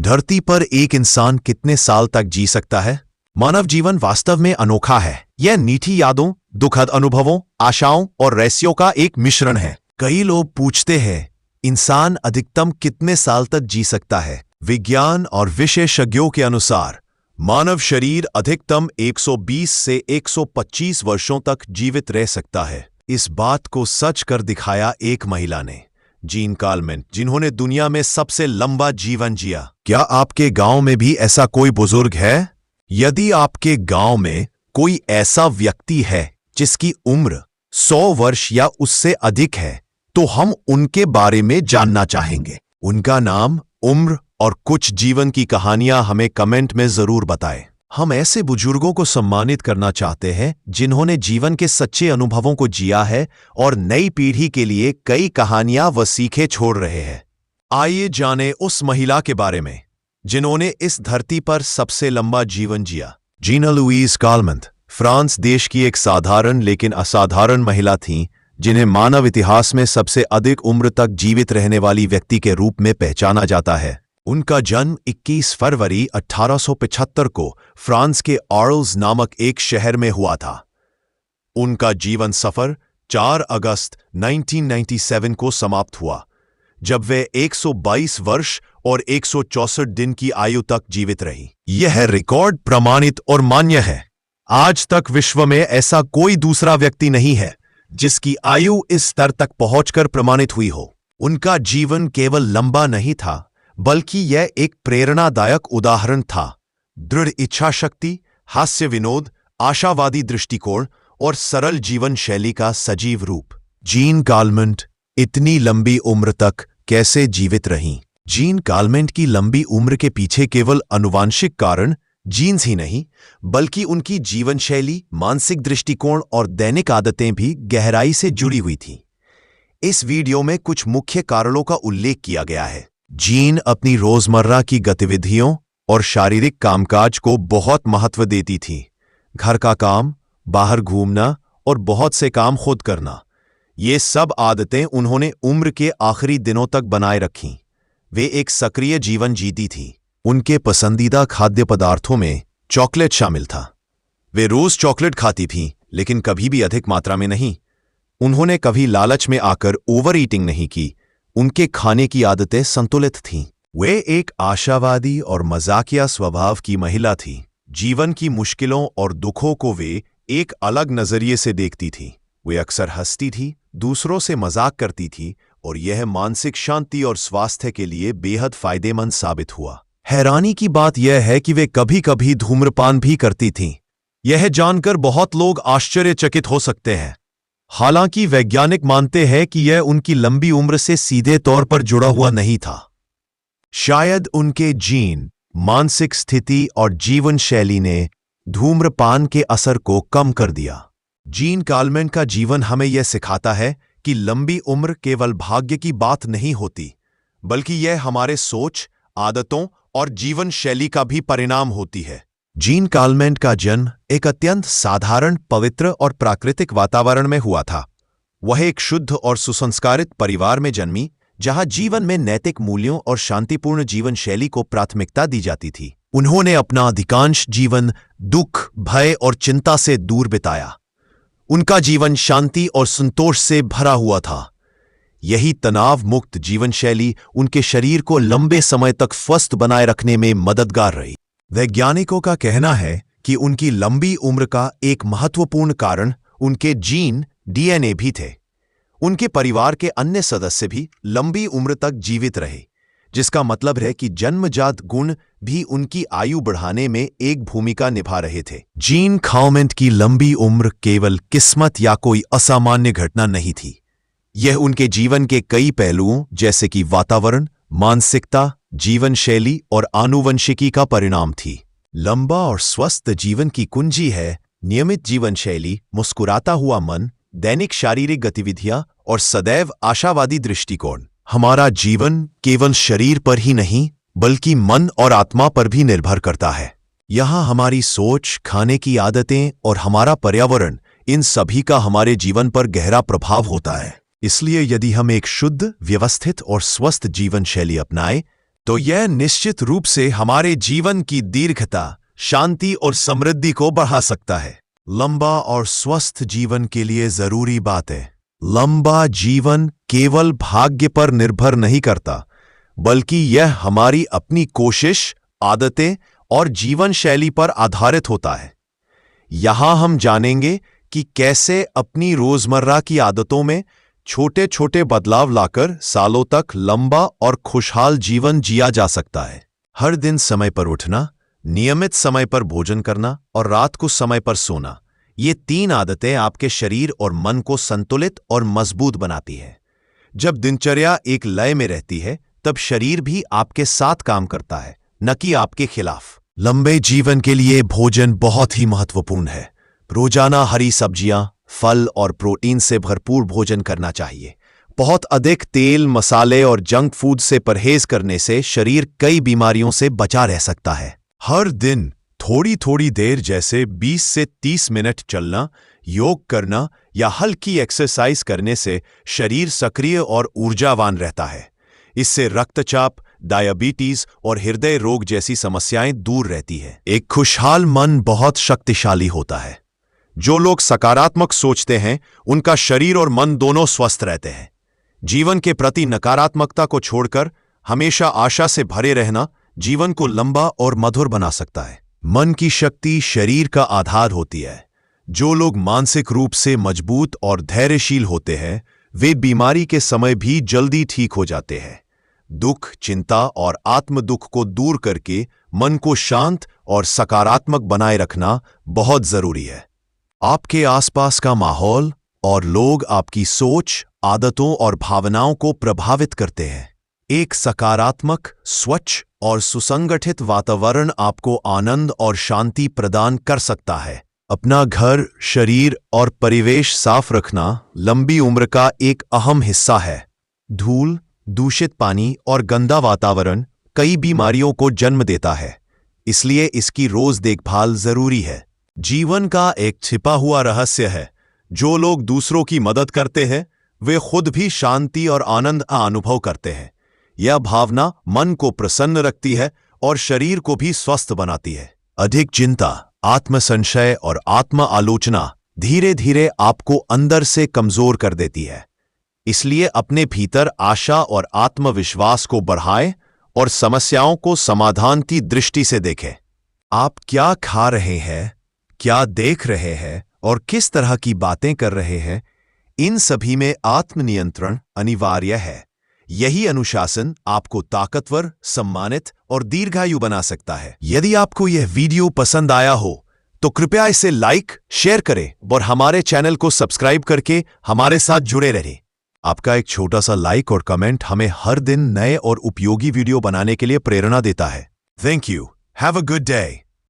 धरती पर एक इंसान कितने साल तक जी सकता है? मानव जीवन वास्तव में अनोखा है। यह मीठी यादों, दुखद अनुभवों, आशाओं और रहस्यों का एक मिश्रण है। कई लोग पूछते हैं, इंसान अधिकतम कितने साल तक जी सकता है? विज्ञान और विशेषज्ञों के अनुसार मानव शरीर अधिकतम 120 से 125 वर्षों तक जीवित रह सकता है। इस बात को सच कर दिखाया एक महिला ने, जीन काल्मेन, जिन्होंने दुनिया में सबसे लंबा जीवन जिया। क्या आपके गांव में भी ऐसा कोई बुजुर्ग है? यदि आपके गांव में कोई ऐसा व्यक्ति है जिसकी उम्र 100 वर्ष या उससे अधिक है, तो हम उनके बारे में जानना चाहेंगे। उनका नाम, उम्र और कुछ जीवन की कहानियां हमें कमेंट में जरूर बताएं। हम ऐसे बुजुर्गों को सम्मानित करना चाहते हैं जिन्होंने जीवन के सच्चे अनुभवों को जिया है और नई पीढ़ी के लिए कई कहानियां व सीखे छोड़ रहे हैं। आइए जानें उस महिला के बारे में जिन्होंने इस धरती पर सबसे लंबा जीवन जिया। जीना लुईस काल्मेन फ्रांस देश की एक साधारण लेकिन असाधारण महिला थीं, जिन्हें मानव इतिहास में सबसे अधिक उम्र तक जीवित रहने वाली व्यक्ति के रूप में पहचाना जाता है। उनका जन्म 21 फरवरी 1875 को फ्रांस के आर्ल्स नामक एक शहर में हुआ था। उनका जीवन सफर 4 अगस्त 1997 को समाप्त हुआ, जब वे 122 वर्ष और 164 दिन की आयु तक जीवित रही। यह रिकॉर्ड प्रमाणित और मान्य है। आज तक विश्व में ऐसा कोई दूसरा व्यक्ति नहीं है जिसकी आयु इस स्तर तक पहुंचकर प्रमाणित हुई हो। उनका जीवन केवल लंबा नहीं था, बल्कि यह एक प्रेरणादायक उदाहरण था। दृढ़ इच्छा शक्ति, हास्य विनोद, आशावादी दृष्टिकोण और सरल जीवन शैली का सजीव रूप। जीन काल्मेन इतनी लंबी उम्र तक कैसे जीवित रहीं? जीन काल्मेन की लंबी उम्र के पीछे केवल आनुवांशिक कारण, जीन्स ही नहीं, बल्कि उनकी जीवन शैली, मानसिक दृष्टिकोण और दैनिक आदतें भी गहराई से जुड़ी हुई थीं। इस वीडियो में कुछ मुख्य कारणों का उल्लेख किया गया है। जीन अपनी रोजमर्रा की गतिविधियों और शारीरिक कामकाज को बहुत महत्व देती थी। घर का काम, बाहर घूमना और बहुत से काम खुद करना, ये सब आदतें उन्होंने उम्र के आखिरी दिनों तक बनाए रखीं। वे एक सक्रिय जीवन जीती थीं। उनके पसंदीदा खाद्य पदार्थों में चॉकलेट शामिल था। वे रोज चॉकलेट खाती थीं, लेकिन कभी भी अधिक मात्रा में नहीं। उन्होंने कभी लालच में आकर ओवर ईटिंग नहीं की। उनके खाने की आदतें संतुलित थीं। वे एक आशावादी और मजाकिया स्वभाव की महिला थीं। जीवन की मुश्किलों और दुखों को वे एक अलग नजरिए से देखती थीं। वे अक्सर हंसती थीं, दूसरों से मजाक करती थीं और यह मानसिक शांति और स्वास्थ्य के लिए बेहद फायदेमंद साबित हुआ। हैरानी की बात यह है कि वे कभी कभी धूम्रपान भी करती थीं। यह जानकर बहुत लोग आश्चर्यचकित हो सकते हैं। हालांकि वैज्ञानिक मानते हैं कि यह उनकी लंबी उम्र से सीधे तौर पर जुड़ा हुआ नहीं था। शायद उनके जीन, मानसिक स्थिति और जीवन शैली ने धूम्रपान के असर को कम कर दिया। जीन काल्मेन का जीवन हमें यह सिखाता है कि लंबी उम्र केवल भाग्य की बात नहीं होती, बल्कि यह हमारे सोच, आदतों और जीवन शैली का भी परिणाम होती है। जीन काल्मेन का जन्म एक अत्यंत साधारण, पवित्र और प्राकृतिक वातावरण में हुआ था। वह एक शुद्ध और सुसंस्कारित परिवार में जन्मी, जहां जीवन में नैतिक मूल्यों और शांतिपूर्ण जीवन शैली को प्राथमिकता दी जाती थी। उन्होंने अपना अधिकांश जीवन दुख, भय और चिंता से दूर बिताया। उनका जीवन शांति और संतोष से भरा हुआ था। यही तनाव मुक्त जीवन शैली उनके शरीर को लंबे समय तक स्वस्थ बनाए रखने में मददगार रही। वैज्ञानिकों का कहना है कि उनकी लंबी उम्र का एक महत्वपूर्ण कारण उनके जीन, डीएनए भी थे। उनके परिवार के अन्य सदस्य भी लंबी उम्र तक जीवित रहे, जिसका मतलब है कि जन्मजात गुण भी उनकी आयु बढ़ाने में एक भूमिका निभा रहे थे। जीन काल्मेन की लंबी उम्र केवल किस्मत या कोई असामान्य घटना नहीं थी। यह उनके जीवन के कई पहलुओं, जैसे कि वातावरण, मानसिकता, जीवन शैली और आनुवंशिकी का परिणाम थी। लंबा और स्वस्थ जीवन की कुंजी है नियमित जीवन शैली, मुस्कुराता हुआ मन, दैनिक शारीरिक गतिविधियां और सदैव आशावादी दृष्टिकोण। हमारा जीवन केवल शरीर पर ही नहीं, बल्कि मन और आत्मा पर भी निर्भर करता है। यहाँ हमारी सोच, खाने की आदतें और हमारा पर्यावरण, इन सभी का हमारे जीवन पर गहरा प्रभाव होता है। इसलिए यदि हम एक शुद्ध, व्यवस्थित और स्वस्थ जीवन शैली अपनाएं, तो यह निश्चित रूप से हमारे जीवन की दीर्घता, शांति और समृद्धि को बढ़ा सकता है। लंबा और स्वस्थ जीवन के लिए जरूरी बातें। लंबा जीवन केवल भाग्य पर निर्भर नहीं करता, बल्कि यह हमारी अपनी कोशिश, आदतें और जीवन शैली पर आधारित होता है। यहां हम जानेंगे कि कैसे अपनी रोजमर्रा की आदतों में छोटे छोटे बदलाव लाकर सालों तक लंबा और खुशहाल जीवन जिया जा सकता है। हर दिन समय पर उठना, नियमित समय पर भोजन करना और रात को समय पर सोना, ये 3 आदतें आपके शरीर और मन को संतुलित और मजबूत बनाती है। जब दिनचर्या एक लय में रहती है, तब शरीर भी आपके साथ काम करता है, न कि आपके खिलाफ। लंबे जीवन के लिए भोजन बहुत ही महत्वपूर्ण है। रोजाना हरी सब्जियां, फल और प्रोटीन से भरपूर भोजन करना चाहिए। बहुत अधिक तेल, मसाले और जंक फूड से परहेज करने से शरीर कई बीमारियों से बचा रह सकता है। हर दिन थोड़ी थोड़ी देर, जैसे 20 से 30 मिनट चलना, योग करना या हल्की एक्सरसाइज करने से शरीर सक्रिय और ऊर्जावान रहता है। इससे रक्तचाप, डायबिटीज और हृदय रोग जैसी समस्याएं दूर रहती है। एक खुशहाल मन बहुत शक्तिशाली होता है। जो लोग सकारात्मक सोचते हैं, उनका शरीर और मन दोनों स्वस्थ रहते हैं। जीवन के प्रति नकारात्मकता को छोड़कर हमेशा आशा से भरे रहना जीवन को लंबा और मधुर बना सकता है। मन की शक्ति शरीर का आधार होती है। जो लोग मानसिक रूप से मजबूत और धैर्यशील होते हैं, वे बीमारी के समय भी जल्दी ठीक हो जाते हैं। दुख, चिंता और आत्म दुख को दूर करके मन को शांत और सकारात्मक बनाए रखना बहुत जरूरी है। आपके आसपास का माहौल और लोग आपकी सोच, आदतों और भावनाओं को प्रभावित करते हैं। एक सकारात्मक, स्वच्छ और सुसंगठित वातावरण आपको आनंद और शांति प्रदान कर सकता है। अपना घर, शरीर और परिवेश साफ रखना लंबी उम्र का एक अहम हिस्सा है। धूल, दूषित पानी और गंदा वातावरण कई बीमारियों को जन्म देता है, इसलिए इसकी रोज देखभाल जरूरी है। जीवन का एक छिपा हुआ रहस्य है। जो लोग दूसरों की मदद करते हैं, वे खुद भी शांति और आनंद का अनुभव करते हैं। यह भावना मन को प्रसन्न रखती है और शरीर को भी स्वस्थ बनाती है। अधिक चिंता, आत्मसंशय और आत्म आलोचना धीरे धीरे आपको अंदर से कमजोर कर देती है। इसलिए अपने भीतर आशा और आत्मविश्वास को बढ़ाएं और समस्याओं को समाधान की दृष्टि से देखें। आप क्या खा रहे हैं, क्या देख रहे हैं और किस तरह की बातें कर रहे हैं, इन सभी में आत्मनियंत्रण अनिवार्य है। यही अनुशासन आपको ताकतवर, सम्मानित और दीर्घायु बना सकता है। यदि आपको यह वीडियो पसंद आया हो तो कृपया इसे लाइक, शेयर करें और हमारे चैनल को सब्सक्राइब करके हमारे साथ जुड़े रहें। आपका एक छोटा सा लाइक और कमेंट हमें हर दिन नए और उपयोगी वीडियो बनाने के लिए प्रेरणा देता है। Thank you. Have a good day.